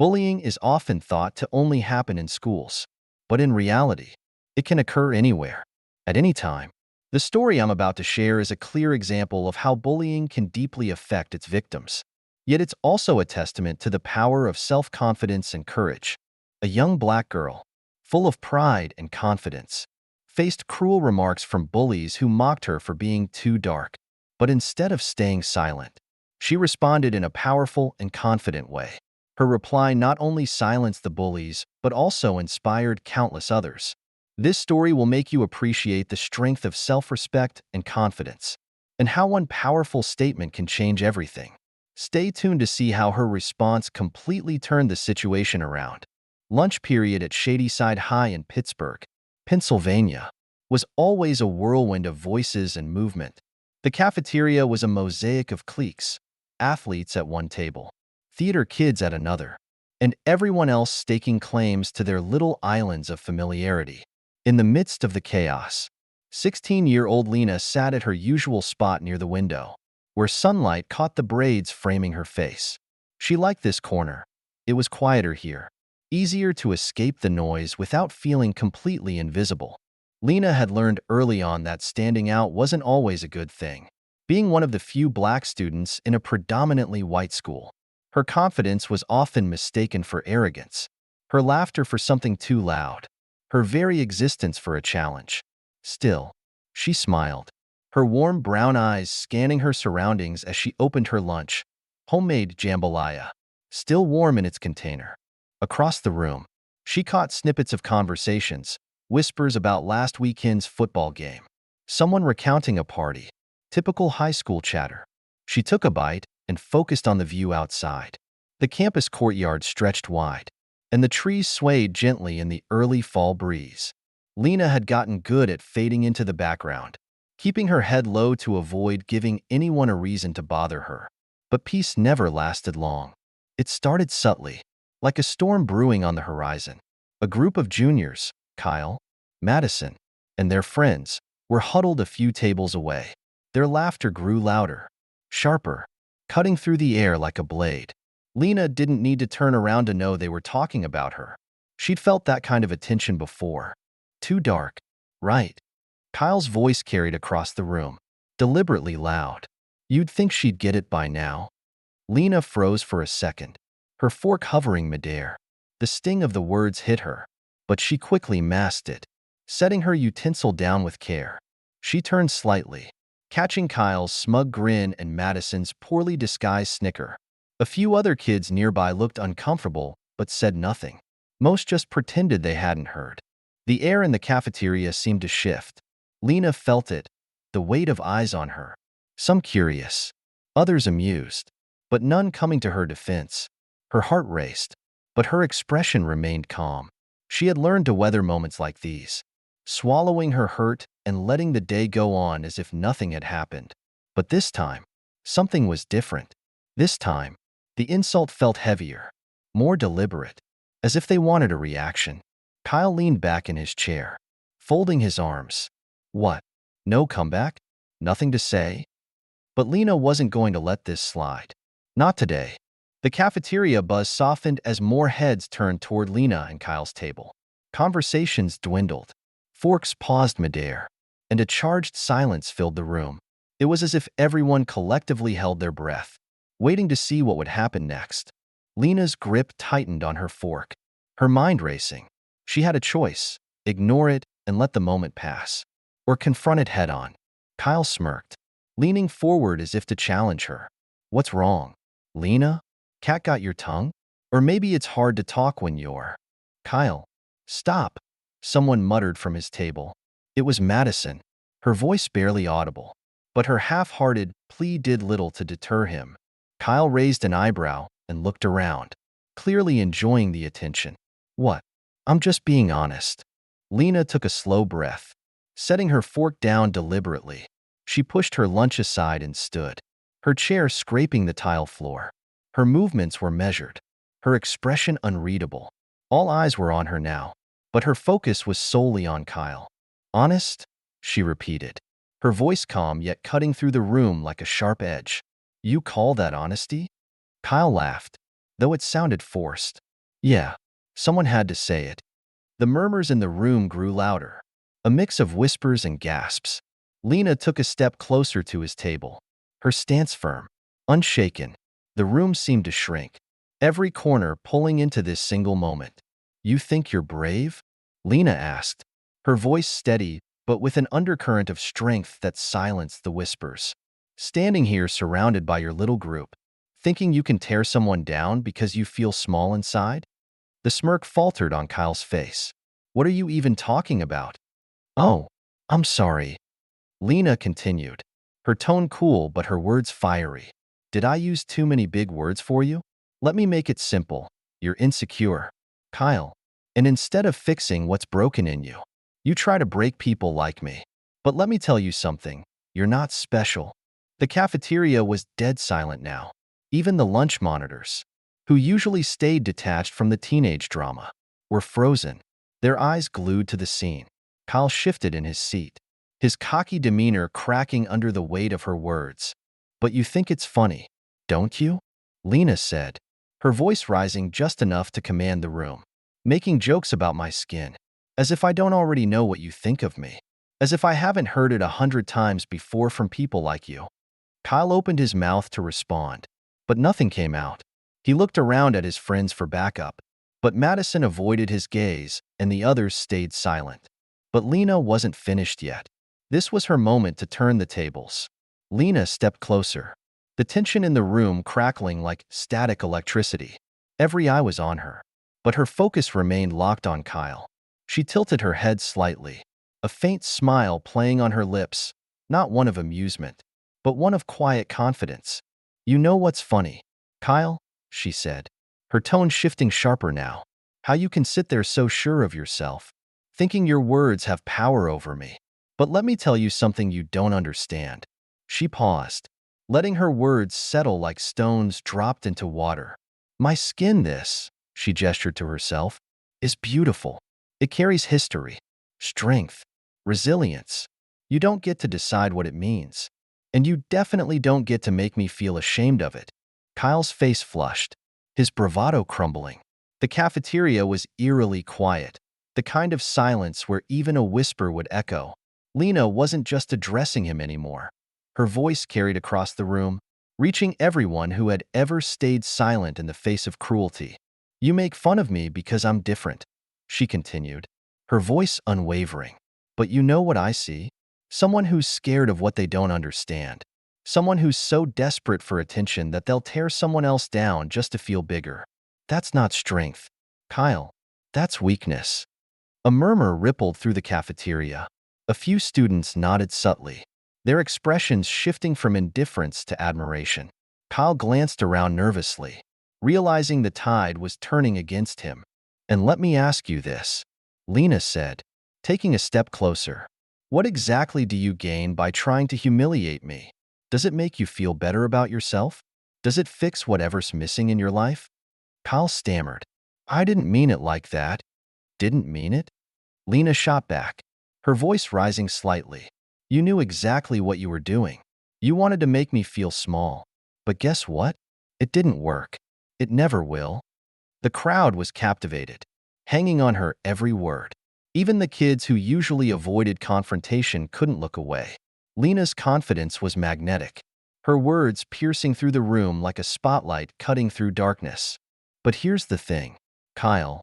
Bullying is often thought to only happen in schools, but in reality, it can occur anywhere, at any time. The story I'm about to share is a clear example of how bullying can deeply affect its victims. Yet it's also a testament to the power of self-confidence and courage. A young black girl, full of pride and confidence, faced cruel remarks from bullies who mocked her for being too dark. But instead of staying silent, she responded in a powerful and confident way. Her reply not only silenced the bullies, but also inspired countless others. This story will make you appreciate the strength of self-respect and confidence, and how one powerful statement can change everything. Stay tuned to see how her response completely turned the situation around. Lunch period at Shadyside High in Pittsburgh, Pennsylvania, was always a whirlwind of voices and movement. The cafeteria was a mosaic of cliques, athletes at one table, theater kids at another, and everyone else staking claims to their little islands of familiarity. In the midst of the chaos, 16-year-old Lena sat at her usual spot near the window, where sunlight caught the braids framing her face. She liked this corner. It was quieter here, easier to escape the noise without feeling completely invisible. Lena had learned early on that standing out wasn't always a good thing. Being one of the few black students in a predominantly white school, her confidence was often mistaken for arrogance, her laughter for something too loud, her very existence for a challenge. Still, she smiled, her warm brown eyes scanning her surroundings as she opened her lunch, homemade jambalaya, still warm in its container. Across the room, she caught snippets of conversations, whispers about last weekend's football game, someone recounting a party, typical high school chatter. She took a bite and focused on the view outside. The campus courtyard stretched wide, and the trees swayed gently in the early fall breeze. Lena had gotten good at fading into the background, keeping her head low to avoid giving anyone a reason to bother her. But peace never lasted long. It started subtly, like a storm brewing on the horizon. A group of juniors, Kyle, Madison, and their friends, were huddled a few tables away. Their laughter grew louder, sharper, cutting through the air like a blade. Lena didn't need to turn around to know they were talking about her. She'd felt that kind of attention before. Too dark, right? Kyle's voice carried across the room, deliberately loud. You'd think she'd get it by now. Lena froze for a second, her fork hovering midair. The sting of the words hit her, but she quickly masked it, setting her utensil down with care. She turned slightly, catching Kyle's smug grin and Madison's poorly disguised snicker. A few other kids nearby looked uncomfortable but said nothing. Most just pretended they hadn't heard. The air in the cafeteria seemed to shift. Lena felt it, the weight of eyes on her. Some curious, others amused, but none coming to her defense. Her heart raced, but her expression remained calm. She had learned to weather moments like these, swallowing her hurt and letting the day go on as if nothing had happened. But this time, something was different. This time, the insult felt heavier, more deliberate, as if they wanted a reaction. Kyle leaned back in his chair, folding his arms. What? No comeback? Nothing to say? But Lena wasn't going to let this slide. Not today. The cafeteria buzz softened as more heads turned toward Lena and Kyle's table. Conversations dwindled. Forks paused midair, and a charged silence filled the room. It was as if everyone collectively held their breath, waiting to see what would happen next. Lena's grip tightened on her fork, her mind racing. She had a choice: ignore it and let the moment pass, or confront it head-on. Kyle smirked, leaning forward as if to challenge her. What's wrong, Lena? Cat got your tongue? Or maybe it's hard to talk when you're… Kyle, stop, someone muttered from his table. It was Madison, her voice barely audible, but her half-hearted plea did little to deter him. Kyle raised an eyebrow and looked around, clearly enjoying the attention. What? I'm just being honest. Lena took a slow breath, setting her fork down deliberately. She pushed her lunch aside and stood, her chair scraping the tile floor. Her movements were measured, her expression unreadable. All eyes were on her now, but her focus was solely on Kyle. Honest? She repeated, her voice calm yet cutting through the room like a sharp edge. You call that honesty? Kyle laughed, though it sounded forced. Yeah, someone had to say it. The murmurs in the room grew louder, a mix of whispers and gasps. Lena took a step closer to his table, her stance firm, unshaken. The room seemed to shrink, every corner pulling into this single moment. You think you're brave? Lena asked, her voice steady but with an undercurrent of strength that silenced the whispers. Standing here surrounded by your little group, thinking you can tear someone down because you feel small inside? The smirk faltered on Kyle's face. What are you even talking about? Oh, I'm sorry. Lena continued, her tone cool but her words fiery. Did I use too many big words for you? Let me make it simple. You're insecure, Kyle. And instead of fixing what's broken in you, you try to break people like me. But let me tell you something. You're not special. The cafeteria was dead silent now. Even the lunch monitors, who usually stayed detached from the teenage drama, were frozen, their eyes glued to the scene. Kyle shifted in his seat, his cocky demeanor cracking under the weight of her words. But you think it's funny, don't you? Lena said, her voice rising just enough to command the room. Making jokes about my skin, as if I don't already know what you think of me, as if I haven't heard it 100 times before from people like you. Kyle opened his mouth to respond, but nothing came out. He looked around at his friends for backup, but Madison avoided his gaze and the others stayed silent. But Lena wasn't finished yet. This was her moment to turn the tables. Lena stepped closer, the tension in the room crackling like static electricity. Every eye was on her, but her focus remained locked on Kyle. She tilted her head slightly, a faint smile playing on her lips, not one of amusement, but one of quiet confidence. You know what's funny, Kyle? She said, her tone shifting sharper now. How you can sit there so sure of yourself, thinking your words have power over me. But let me tell you something you don't understand. She paused, letting her words settle like stones dropped into water. My skin, she gestured to herself, is beautiful. It carries history, strength, resilience. You don't get to decide what it means. And you definitely don't get to make me feel ashamed of it. Kyle's face flushed, his bravado crumbling. The cafeteria was eerily quiet, the kind of silence where even a whisper would echo. Lena wasn't just addressing him anymore. Her voice carried across the room, reaching everyone who had ever stayed silent in the face of cruelty. You make fun of me because I'm different, she continued, her voice unwavering. But you know what I see? Someone who's scared of what they don't understand. Someone who's so desperate for attention that they'll tear someone else down just to feel bigger. That's not strength, Kyle. That's weakness. A murmur rippled through the cafeteria. A few students nodded subtly, their expressions shifting from indifference to admiration. Kyle glanced around nervously, realizing the tide was turning against him. And let me ask you this, Lena said, taking a step closer. What exactly do you gain by trying to humiliate me? Does it make you feel better about yourself? Does it fix whatever's missing in your life? Kyle stammered. I didn't mean it like that. Didn't mean it? Lena shot back, her voice rising slightly. You knew exactly what you were doing. You wanted to make me feel small. But guess what? It didn't work. It never will. The crowd was captivated, hanging on her every word. Even the kids who usually avoided confrontation couldn't look away. Lena's confidence was magnetic, her words piercing through the room like a spotlight cutting through darkness. But here's the thing, Kyle,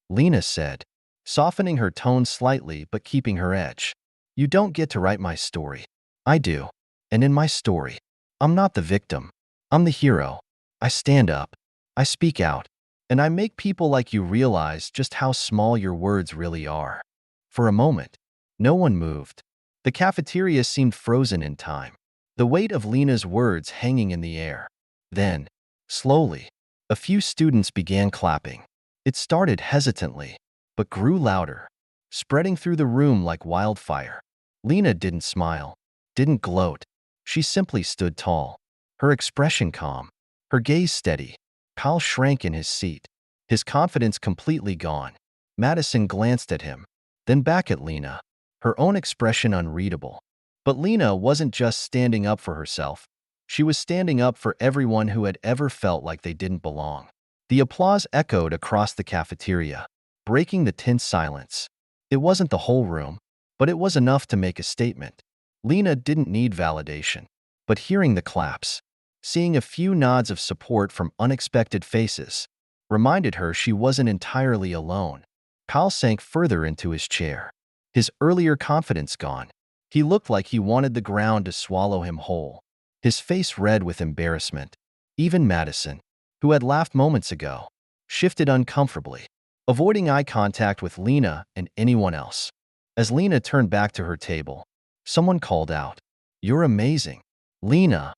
Lena said, softening her tone slightly but keeping her edge. You don't get to write my story. I do. And in my story, I'm not the victim. I'm the hero. I stand up. I speak out. And I make people like you realize just how small your words really are. For a moment, no one moved. The cafeteria seemed frozen in time, the weight of Lena's words hanging in the air. Then, slowly, a few students began clapping. It started hesitantly, but grew louder, spreading through the room like wildfire. Lena didn't smile, didn't gloat. She simply stood tall, her expression calm, her gaze steady. Kyle shrank in his seat, his confidence completely gone. Madison glanced at him, then back at Lena, her own expression unreadable. But Lena wasn't just standing up for herself. She was standing up for everyone who had ever felt like they didn't belong. The applause echoed across the cafeteria, breaking the tense silence. It wasn't the whole room, but it was enough to make a statement. Lena didn't need validation, but hearing the claps, seeing a few nods of support from unexpected faces, reminded her she wasn't entirely alone. Kyle sank further into his chair, his earlier confidence gone. He looked like he wanted the ground to swallow him whole, his face red with embarrassment. Even Madison, who had laughed moments ago, shifted uncomfortably, avoiding eye contact with Lena and anyone else. As Lena turned back to her table, someone called out, "You're amazing, Lena."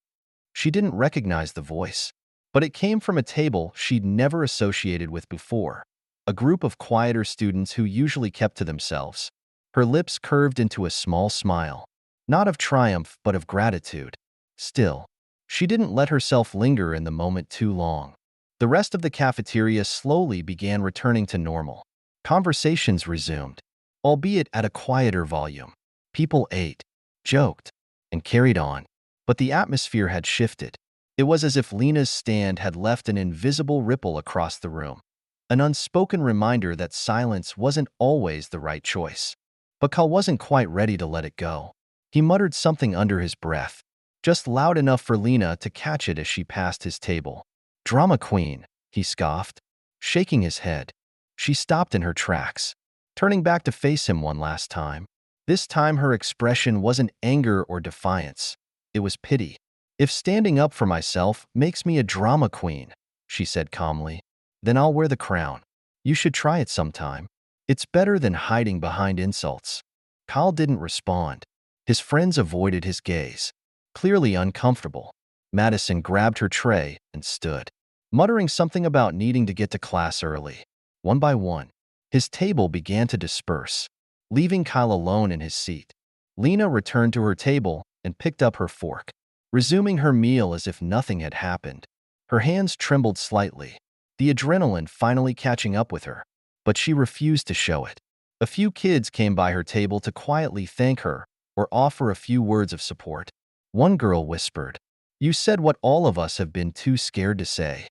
She didn't recognize the voice, but it came from a table she'd never associated with before, a group of quieter students who usually kept to themselves. Her lips curved into a small smile, not of triumph but of gratitude. Still, she didn't let herself linger in the moment too long. The rest of the cafeteria slowly began returning to normal. Conversations resumed, albeit at a quieter volume. People ate, joked, and carried on. But the atmosphere had shifted. It was as if Lena's stand had left an invisible ripple across the room, an unspoken reminder that silence wasn't always the right choice. But Kyle wasn't quite ready to let it go. He muttered something under his breath, just loud enough for Lena to catch it as she passed his table. "Drama queen," he scoffed, shaking his head. She stopped in her tracks, turning back to face him one last time. This time her expression wasn't anger or defiance. It was pity. "If standing up for myself makes me a drama queen," she said calmly, "then I'll wear the crown. You should try it sometime. It's better than hiding behind insults." Kyle didn't respond. His friends avoided his gaze, clearly uncomfortable. Madison grabbed her tray and stood, muttering something about needing to get to class early. One by one, his table began to disperse, leaving Kyle alone in his seat. Lena returned to her table and picked up her fork, resuming her meal as if nothing had happened. Her hands trembled slightly, the adrenaline finally catching up with her, but she refused to show it. A few kids came by her table to quietly thank her or offer a few words of support. One girl whispered, "You said what all of us have been too scared to say."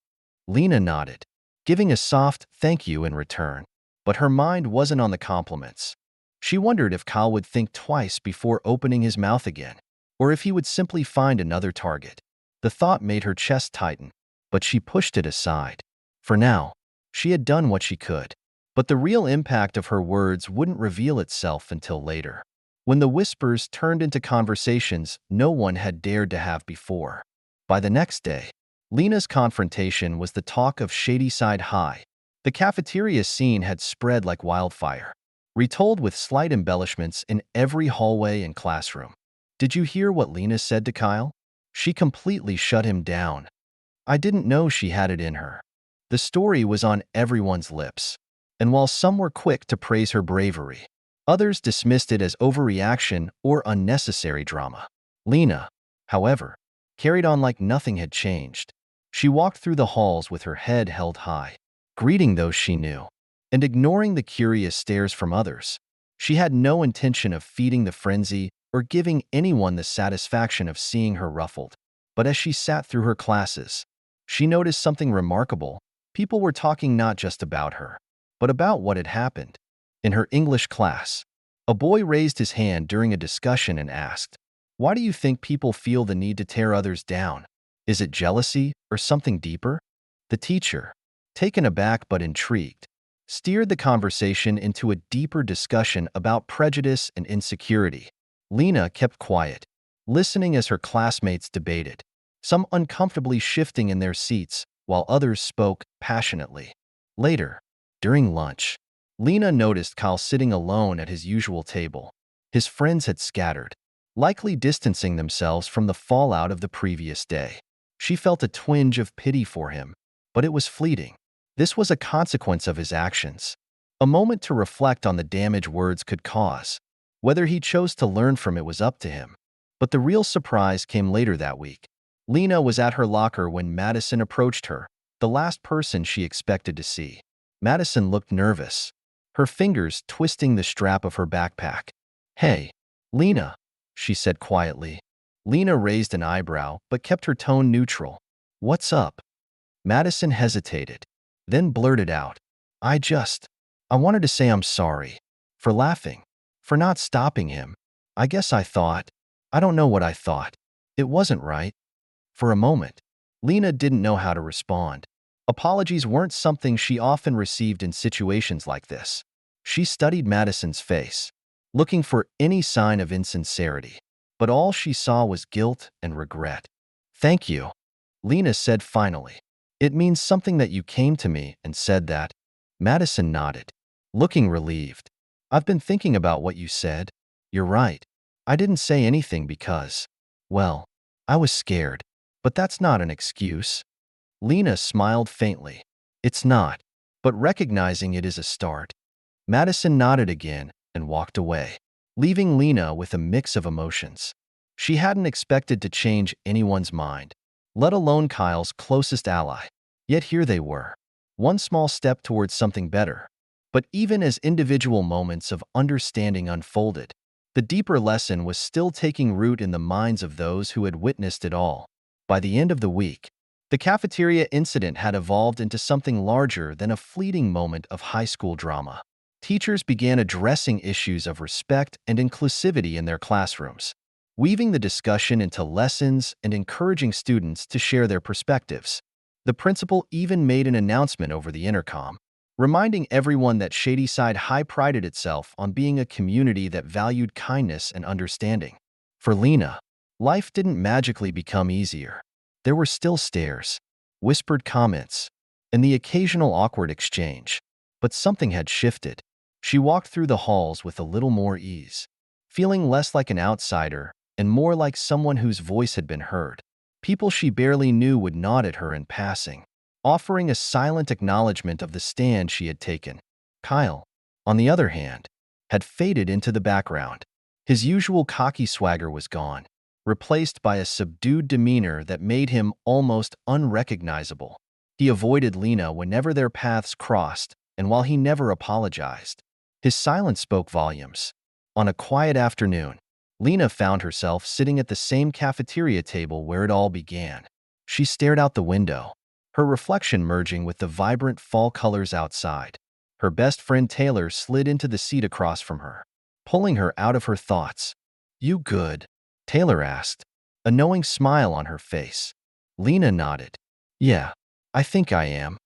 Lena nodded, giving a soft thank you in return, but her mind wasn't on the compliments. She wondered if Kyle would think twice before opening his mouth again, or if he would simply find another target. The thought made her chest tighten, but she pushed it aside. For now, she had done what she could, but the real impact of her words wouldn't reveal itself until later, when the whispers turned into conversations no one had dared to have before. By the next day, Lena's confrontation was the talk of Shadyside High. The cafeteria scene had spread like wildfire, retold with slight embellishments in every hallway and classroom. "Did you hear what Lena said to Kyle?" She completely shut him down. "I didn't know she had it in her." The story was on everyone's lips, and while some were quick to praise her bravery, others dismissed it as overreaction or unnecessary drama. Lena, however, carried on like nothing had changed. She walked through the halls with her head held high, greeting those she knew, and ignoring the curious stares from others. She had no intention of feeding the frenzy or giving anyone the satisfaction of seeing her ruffled. But as she sat through her classes, she noticed something remarkable. People were talking not just about her, but about what had happened. In her English class, a boy raised his hand during a discussion and asked, "Why do you think people feel the need to tear others down? Is it jealousy or something deeper?" The teacher, taken aback but intrigued, steered the conversation into a deeper discussion about prejudice and insecurity. Lena kept quiet, listening as her classmates debated, some uncomfortably shifting in their seats while others spoke passionately. Later, during lunch, Lena noticed Kyle sitting alone at his usual table. His friends had scattered, likely distancing themselves from the fallout of the previous day. She felt a twinge of pity for him, but it was fleeting. This was a consequence of his actions, a moment to reflect on the damage words could cause. Whether he chose to learn from it was up to him. But the real surprise came later that week. Lena was at her locker when Madison approached her, the last person she expected to see. Madison looked nervous, her fingers twisting the strap of her backpack. "Hey, Lena," she said quietly. Lena raised an eyebrow but kept her tone neutral. "What's up?" Madison hesitated, then blurted out, I wanted to say I'm sorry. For laughing. For not stopping him. I guess I thought. I don't know what I thought. It wasn't right. For a moment, Lena didn't know how to respond. Apologies weren't something she often received in situations like this. She studied Madison's face, looking for any sign of insincerity, but all she saw was guilt and regret. Thank you, Lena said finally. It means something that you came to me and said that. Madison nodded, looking relieved. I've been thinking about what you said. You're right. I didn't say anything because, well, I was scared. But that's not an excuse. Lena smiled faintly. It's not, but recognizing it is a start. Madison nodded again and walked away, leaving Lena with a mix of emotions. She hadn't expected to change anyone's mind, let alone Kyle's closest ally. Yet here they were, one small step towards something better. But even as individual moments of understanding unfolded, the deeper lesson was still taking root in the minds of those who had witnessed it all. By the end of the week, the cafeteria incident had evolved into something larger than a fleeting moment of high school drama. Teachers began addressing issues of respect and inclusivity in their classrooms, weaving the discussion into lessons and encouraging students to share their perspectives. The principal even made an announcement over the intercom, reminding everyone that Shadyside High prided itself on being a community that valued kindness and understanding. For Lena, life didn't magically become easier. There were still stares, whispered comments, and the occasional awkward exchange. But something had shifted. She walked through the halls with a little more ease, feeling less like an outsider and more like someone whose voice had been heard. People she barely knew would nod at her in passing, offering a silent acknowledgement of the stand she had taken. Kyle, on the other hand, had faded into the background. His usual cocky swagger was gone, replaced by a subdued demeanor that made him almost unrecognizable. He avoided Lena whenever their paths crossed, and while he never apologized, his silence spoke volumes. On a quiet afternoon, Lena found herself sitting at the same cafeteria table where it all began. She stared out the window, her reflection merging with the vibrant fall colors outside. Her best friend Taylor slid into the seat across from her, pulling her out of her thoughts. You good? Taylor asked, a knowing smile on her face. Lena nodded. Yeah, I think I am.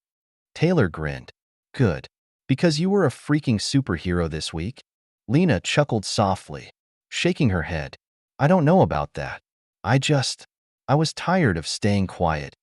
Taylor grinned. Good. Because you were a freaking superhero this week? Lena chuckled softly, shaking her head. I don't know about that. I was tired of staying quiet.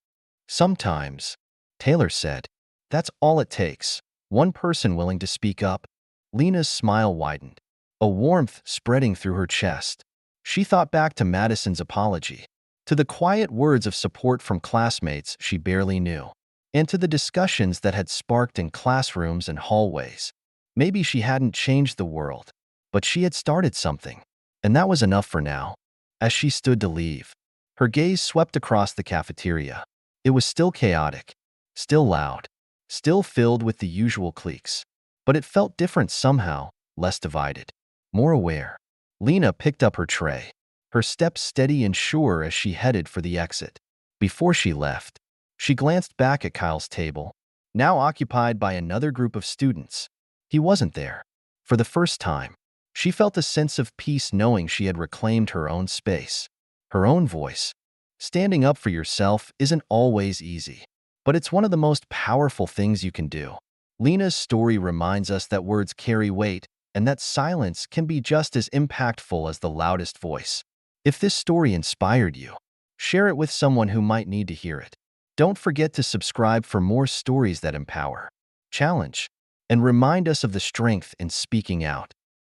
Sometimes, Taylor said. That's all it takes. One person willing to speak up. Lena's smile widened, a warmth spreading through her chest. She thought back to Madison's apology, to the quiet words of support from classmates she barely knew, and to the discussions that had sparked in classrooms and hallways. Maybe she hadn't changed the world, but she had started something, and that was enough for now. As she stood to leave, her gaze swept across the cafeteria. It was still chaotic, still loud, still filled with the usual cliques, but it felt different somehow, less divided, more aware. Lena picked up her tray, her steps steady and sure as she headed for the exit. Before she left, she glanced back at Kyle's table, now occupied by another group of students. He wasn't there. For the first time, she felt a sense of peace knowing she had reclaimed her own space, her own voice. Standing up for yourself isn't always easy, but it's one of the most powerful things you can do. Lena's story reminds us that words carry weight and that silence can be just as impactful as the loudest voice. If this story inspired you, share it with someone who might need to hear it. Don't forget to subscribe for more stories that empower, challenge, and remind us of the strength in speaking out.